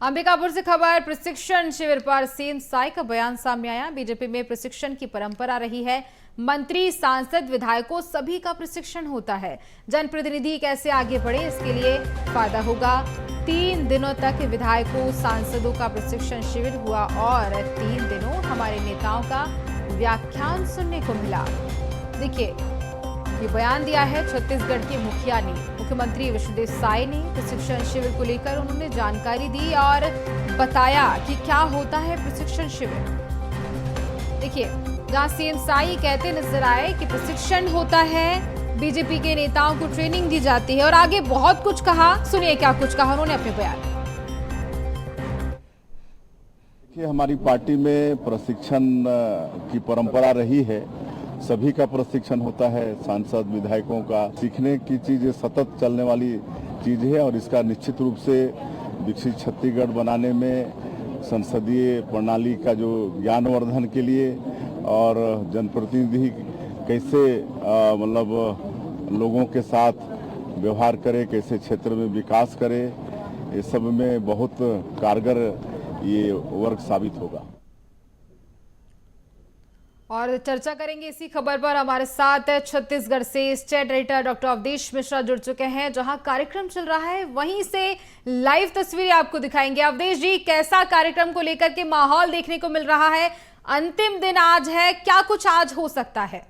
अंबिकापुर से खबर। प्रशिक्षण शिविर पर सीएम साई का बयान सामने आया। बीजेपी में प्रशिक्षण की परंपरा रही है। मंत्री, सांसद, विधायकों सभी का प्रशिक्षण होता है। जनप्रतिनिधि कैसे आगे बढ़े, इसके लिए फायदा होगा। 3 दिनों तक विधायकों, सांसदों का प्रशिक्षण शिविर हुआ और 3 दिनों हमारे नेताओं का व्याख्यान सुनने को मिला। देखिए, ये बयान दिया है छत्तीसगढ़ के मुखिया ने। मुख्यमंत्री विष्णुदेव साय ने प्रशिक्षण शिविर को लेकर उन्होंने जानकारी दी और बताया कि क्या होता है प्रशिक्षण शिविर। देखिए, जहां सीएम साई कहते नजर आए कि प्रशिक्षण होता है, बीजेपी के नेताओं को ट्रेनिंग दी जाती है और आगे बहुत कुछ कहा। सुनिए क्या कुछ कहा उन्होंने अपने बयान। देखिए, हमारी पार्टी में प्रशिक्षण की परंपरा रही है। सभी का प्रशिक्षण होता है, सांसद, विधायकों का। सीखने की चीज सतत चलने वाली चीज है और इसका निश्चित रूप से विकसित छत्तीसगढ़ बनाने में, संसदीय प्रणाली का जो ज्ञानवर्धन के लिए और जनप्रतिनिधि कैसे लोगों के साथ व्यवहार करे, कैसे क्षेत्र में विकास करे, ये सब में बहुत कारगर ये वर्क साबित होगा। और चर्चा करेंगे इसी खबर पर। हमारे साथ छत्तीसगढ़ से state editor doctor Awadhesh Mishra जुड़ चुके हैं। जहां कार्यक्रम चल रहा है वहीं से लाइव तस्वीरें आपको दिखाएंगे। अवधेश जी, कैसा कार्यक्रम को लेकर के माहौल देखने को मिल रहा है? अंतिम दिन आज है, क्या कुछ आज हो सकता है?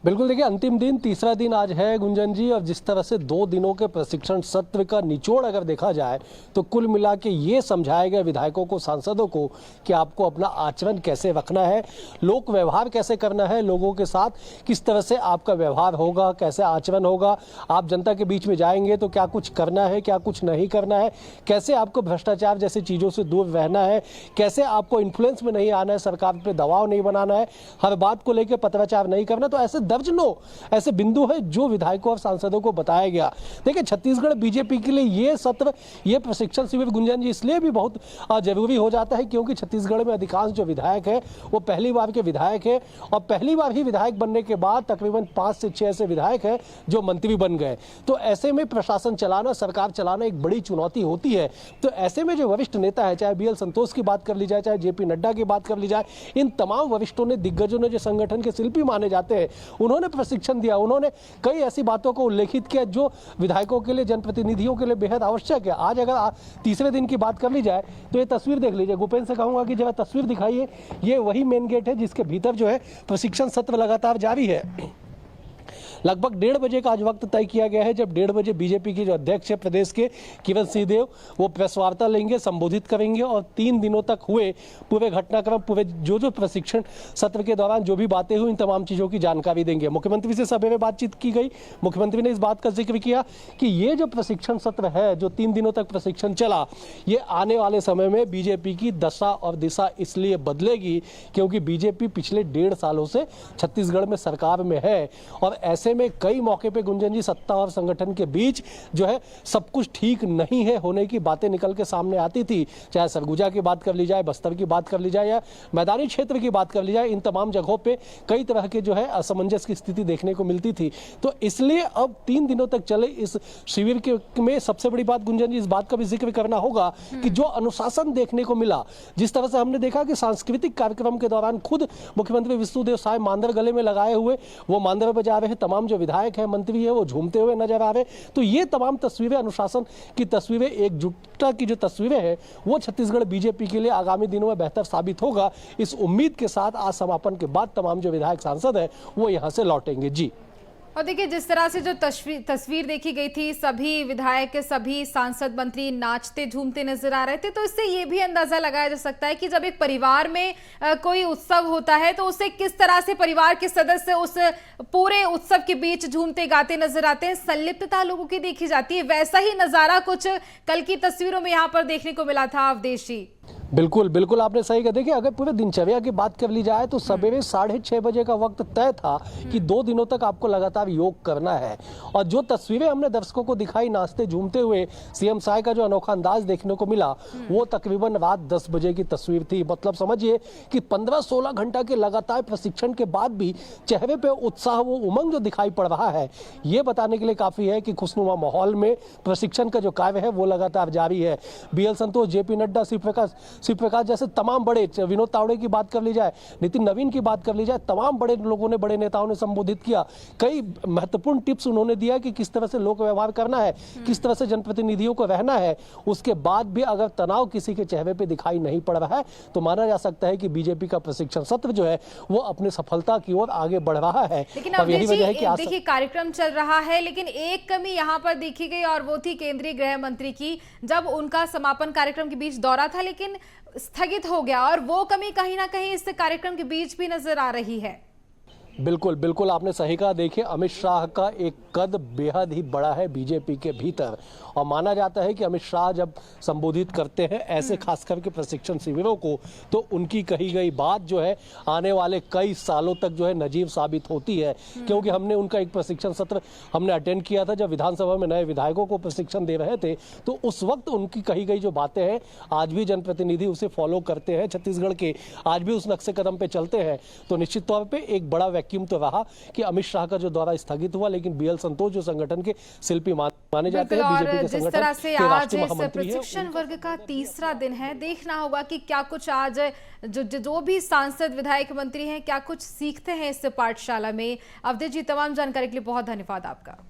बिल्कुल, देखिए, अंतिम दिन, तीसरा दिन आज है गुंजन जी। और जिस तरह से 2 दिनों के प्रशिक्षण सत्र का निचोड़ अगर देखा जाए तो कुल मिला के ये समझाया गया विधायकों को, सांसदों को कि आपको अपना आचरण कैसे रखना है, लोक व्यवहार कैसे करना है, लोगों के साथ किस तरह से आपका व्यवहार होगा, कैसे आचरण होगा, आप जनता के बीच में जाएंगे तो क्या कुछ करना है, क्या कुछ नहीं करना है, कैसे आपको भ्रष्टाचार जैसी चीज़ों से दूर रहना है, कैसे आपको इन्फ्लुएंस में नहीं आना है, सरकार पर दबाव नहीं बनाना है, हर बात को लेकर पत्राचार नहीं करना। तो ऐसे दर्जनों ऐसे बिंदु है जो विधायकों और सांसदों को बताया गया। देखिए, छत्तीसगढ़ बीजेपी के लिए ये सत्र, ये प्रशिक्षण शिविर गुंजन जी इसलिए भी बहुत जरूरी हो जाता है क्योंकि छत्तीसगढ़ में अधिकांश जो विधायक है वो पहली बार के विधायक है और पहली बार ही विधायक बनने के बाद तकरीबन 5 से 6 ऐसे विधायक है जो मंत्री बन गए। तो ऐसे में प्रशासन चलाना, सरकार चलाना एक बड़ी चुनौती होती है। तो ऐसे में जो वरिष्ठ नेता है, चाहे BL संतोष की बात कर ली जाए, चाहे JP नड्डा की बात कर ली जाए, इन तमाम वरिष्ठों ने, दिग्गजों ने, जो संगठन के शिल्पी माने जाते हैं, उन्होंने प्रशिक्षण दिया। उन्होंने कई ऐसी बातों को उल्लेखित किया जो विधायकों के लिए, जनप्रतिनिधियों के लिए बेहद आवश्यक है। आज अगर तीसरे दिन की बात कर ली जाए तो ये तस्वीर देख लीजिए। भूपेंद्र से कहूंगा कि जरा तस्वीर दिखाइए। ये वही मेन गेट है जिसके भीतर जो है प्रशिक्षण सत्र लगातार जारी है। लगभग 1:30 बजे का आज वक्त तय किया गया है, जब 1:30 बजे बीजेपी के जो अध्यक्ष है प्रदेश के, किरण सिंहदेव, वो प्रेस वार्ता लेंगे, संबोधित करेंगे और 3 दिनों तक हुए पूरे घटनाक्रम, पूरे जो प्रशिक्षण सत्र के दौरान जो भी बातें हुई, इन तमाम चीज़ों की जानकारी देंगे। मुख्यमंत्री से सवेरे बातचीत की गई। मुख्यमंत्री ने इस बात का जिक्र किया कि ये जो प्रशिक्षण सत्र है, जो 3 दिनों तक प्रशिक्षण चला, ये आने वाले समय में बीजेपी की दशा और दिशा इसलिए बदलेगी क्योंकि बीजेपी पिछले 1.5 सालों से छत्तीसगढ़ में सरकार में है और ऐसे में कई मौके पे गुंजन जी सत्ता और संगठन के बीच जो है सब कुछ ठीक नहीं है होने की बातें निकल के सामने आती थी। चाहे सरगुजा की बात कर ली जाए, बस्तर की बात कर ली जाए या मैदानी क्षेत्र की बात कर ली जाए, इन तमाम जगहों पे कई तरह के जो है असमंजस की स्थिति देखने को मिलती थी। तो इसलिए अब 3 दिनों तक चले इस शिविर के में सबसे बड़ी बात गुंजन जी, इस बात का भी जिक्र करना होगा कि जो अनुशासन देखने को मिला, जिस तरह से हमने देखा कि सांस्कृतिक कार्यक्रम के दौरान खुद मुख्यमंत्री विष्णुदेव साय मांदर गले में लगाए हुए वो मांदर बजा रहे, तमाम जो विधायक है, मंत्री है, वो झूमते हुए नजर आ रहे। तो ये तमाम तस्वीरें, अनुशासन की तस्वीरें, एकजुटता की जो तस्वीरें हैं, वो छत्तीसगढ़ बीजेपी के लिए आगामी दिनों में बेहतर साबित होगा। इस उम्मीद के साथ आज समापन के बाद तमाम जो विधायक, सांसद है वो यहां से लौटेंगे। जी, और देखिए, जिस तरह से जो तस्वीर देखी गई थी, सभी विधायक, सभी सांसद, मंत्री नाचते झूमते नजर आ रहे थे। तो इससे ये भी अंदाजा लगाया जा सकता है कि जब एक परिवार में कोई उत्सव होता है तो उसे किस तरह से परिवार के सदस्य उस पूरे उत्सव के बीच झूमते गाते नजर आते हैं, संलिप्तता लोगों की देखी जाती है। वैसा ही नजारा कुछ कल की तस्वीरों में यहाँ पर देखने को मिला था, अवधेश जी। बिल्कुल बिल्कुल आपने सही कहा। देखिए, अगर पूरे दिनचर्या की बात कर ली जाए तो सवेरे 6:30 बजे का वक्त तय था कि 2 दिनों तक आपको लगातार योग करना है। और जो तस्वीरें हमने दर्शकों को दिखाई नाचते झूमते हुए सीएम साय का जो अनोखा अंदाज देखने को मिला, वो तकरीबन रात 10 बजे की तस्वीर थी। मतलब समझिए कि 15-16 घंटा के लगातार प्रशिक्षण के बाद भी चेहरे पे उत्साह, वो उमंग जो दिखाई पड़ रहा है, ये बताने के लिए काफी है कि खुशनुमा माहौल में प्रशिक्षण का जो कार्य है वो लगातार जारी है। बीएल संतोष, जेपी नड्डा, शिव प्रकाश जैसे तमाम बड़े, विनोद तावड़े की बात कर ली जाए, नितिन नवीन की बात कर ली जाए, तमाम बड़े लोगों ने, बड़े नेताओं ने संबोधित किया। कई महत्वपूर्ण टिप्स उन्होंने दिया कि किस तरह से लोक व्यवहार करना है, किस तरह से जनप्रतिनिधियों को रहना है। उसके बाद भी अगर तनाव किसी के चेहरे पे दिखाई नहीं पड़ रहा है तो माना जा सकता है कि बीजेपी का प्रशिक्षण सत्र जो है वो अपनी सफलता की ओर आगे बढ़ रहा है। लेकिन और यही वजह है कि आज देखिए कार्यक्रम चल रहा है, लेकिन एक कमी यहाँ पर देखी गई और वो थी केंद्रीय गृह मंत्री की, जब उनका समापन कार्यक्रम के बीच दौरा था लेकिन स्थगित हो गया, और वो कमी कहीं ना कहीं इस कार्यक्रम के बीच भी नजर आ रही है। बिल्कुल बिल्कुल आपने सही कहा। देखिए, अमित शाह का एक कद बेहद ही बड़ा है बीजेपी के भीतर, और माना जाता है कि अमित शाह जब संबोधित करते हैं ऐसे खास करके प्रशिक्षण शिविरों को, तो उनकी कही गई बात जो है आने वाले कई सालों तक जो है नजीब साबित होती है। क्योंकि हमने उनका एक प्रशिक्षण सत्र हमने अटेंड किया था जब विधानसभा में नए विधायकों को प्रशिक्षण दे रहे थे, तो उस वक्त उनकी कही गई जो बातें हैं आज भी जनप्रतिनिधि उसे फॉलो करते हैं, छत्तीसगढ़ के आज भी उस नक्शे कदम पे चलते हैं। तो निश्चित तौर पर एक बड़ा वैक्यूम तो रहा कि अमित शाह का जो दौरा स्थगित हुआ, लेकिन बीएल संतोष जो संगठन के शिल्पी माने जाते हैं, बीजेपी के जिस संगठन तरह से के आज राष्ट्रीय इस महामंत्री हैं, प्रशिक्षण वर्ग का तीसरा दिन है, देखना होगा कि क्या कुछ आज जो भी सांसद, विधायक, मंत्री हैं क्या कुछ सीखते हैं इस पाठशाला में। अवधेश जी, तमाम जानकारी के लिए बहुत धन्यवाद आपका।